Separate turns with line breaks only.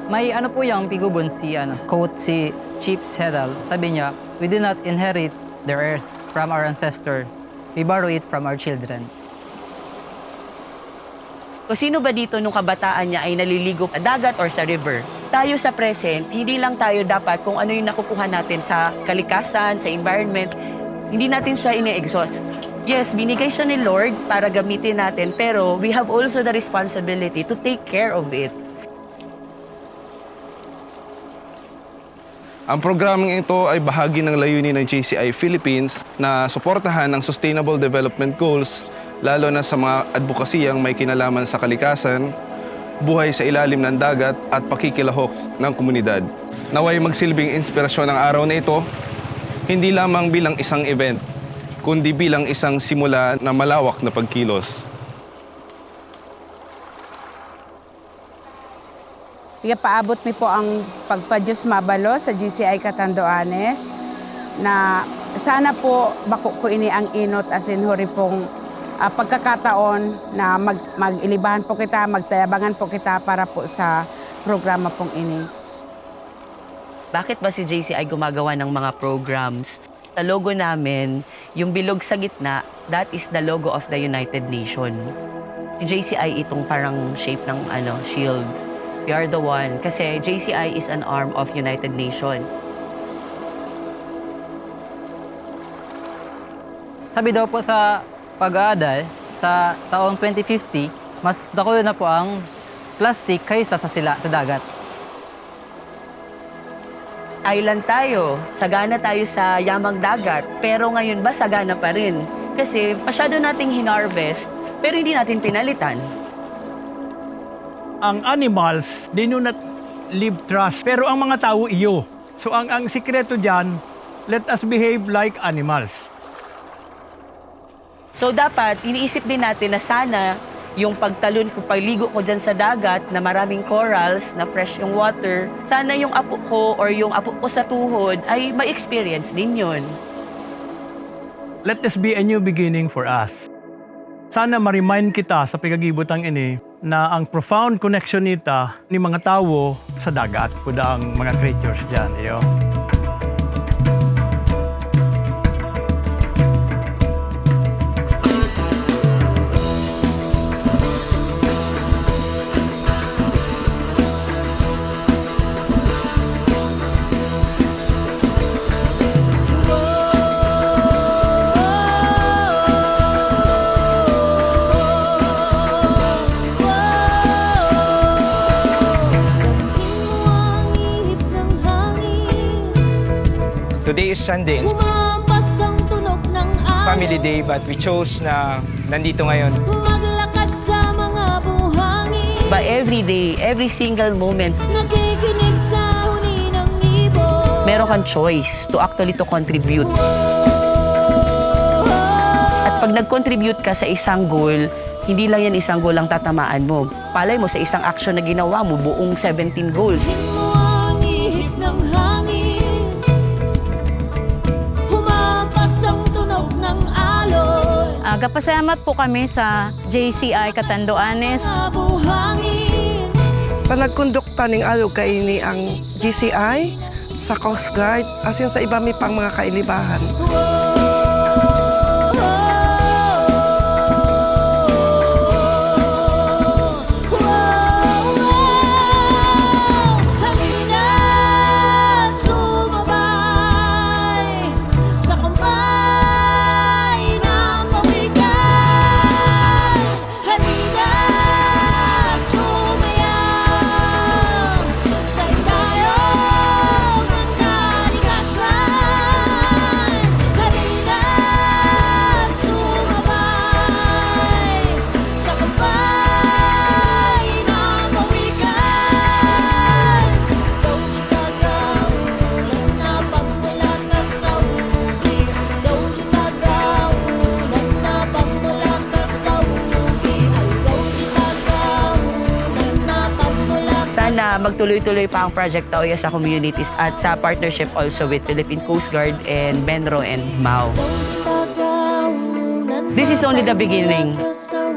May ano po yung pigubon quote si Chief Sedal. Sabi niya, "We did not inherit the earth from our ancestor. We borrow it from our children."
So sino ba dito nung kabataan niya ay naliligo sa dagat or sa river? Tayo sa present, hindi lang tayo dapat kung ano yung nakukuha natin sa kalikasan, sa environment, hindi natin siya ine-exhaust. Yes, binigay siya ni Lord para gamitin natin, pero we have also the responsibility to take care of it.
Ang programang ito ay bahagi ng layunin ng JCI Philippines na suportahan ang Sustainable Development Goals, lalo na sa mga advokasiyang may kinalaman sa kalikasan, buhay sa ilalim ng dagat at pakikilahok ng komunidad. Naway magsilbing inspirasyon ng araw na ito, hindi lamang bilang isang event, kundi bilang isang simula na malawak na pagkilos.
Kaya paabot mi po ang pagpadyos mabalo sa GCI Catanduanes na sana po bako ko ini ang inot asin hori pong pagkakataon na mag-ilibahan po kita, magtayabangan po kita para po sa programa pong ini.
Bakit ba si JCI gumagawa ng mga programs? Sa logo namin, yung bilog sa gitna, that is the logo of the United Nations. Si JCI itong parang shape ng shield. We are the one. Kasi JCI is an arm of United Nations.
Sabi daw po sa pag-aadal, sa taong 2050, mas dako na po ang plastic kaysa sa dagat.
Island tayo, sagana tayo sa yamang dagat, pero ngayon ba sagana pa rin? Kasi masyado nating hinarvest, pero hindi natin pinalitan.
Ang animals, they do not live trust. Pero ang mga tao, iyo. So ang sikreto dyan, let us behave like animals.
So dapat, iniisip din natin na sana yung pagtalon ko, pagligo ko dyan sa dagat na maraming corals, na fresh yung water, sana yung apo ko or yung apo ko sa tuhod ay ma-experience din yun.
Let this be a new beginning for us. Sana ma-remind kita sa pagagibutang ini na ang profound connection nita ni mga tao sa dagat, kuda ang mga creatures dyan. Iyo.
Today is Sunday, family day, but we chose na nandito ngayon.
Maglakad sa mga buhangin.
But every day, every single moment,
Nakikinig sa huni ng ibon.
meron kang choice to actually to contribute. At pag nag-contribute ka sa isang goal, hindi lang yan isang goal ang tatamaan mo. Palay mo sa isang action na ginawa mo, buong 17 goals.
Mo ang ihip ng hangin. Humampas ang tunog ng alon.
Agapasalamat po kami sa JCI Catanduanes.
Mga buhangin.
Panagkondukta ning alo kaini ang GCI sa Coast Guard asin sa iba mi pang mga kailibahan.
Halina't sumabay sa kumpay ng pawikan. Halina't sumayang sa indayong ng kalikasan. Halina't sumabay sa kumpay ng pawikan. Daw itagaulan na pagmulat sa ugi. Daw itagaulan na pagmulat sa ugi. Ay daw itagaulan na pagmulat
Sana magtuloy-tuloy pa ang Project Tauya sa communities at sa partnership also with Philippine Coast Guard and Benro and Mau. This is only the beginning.
sa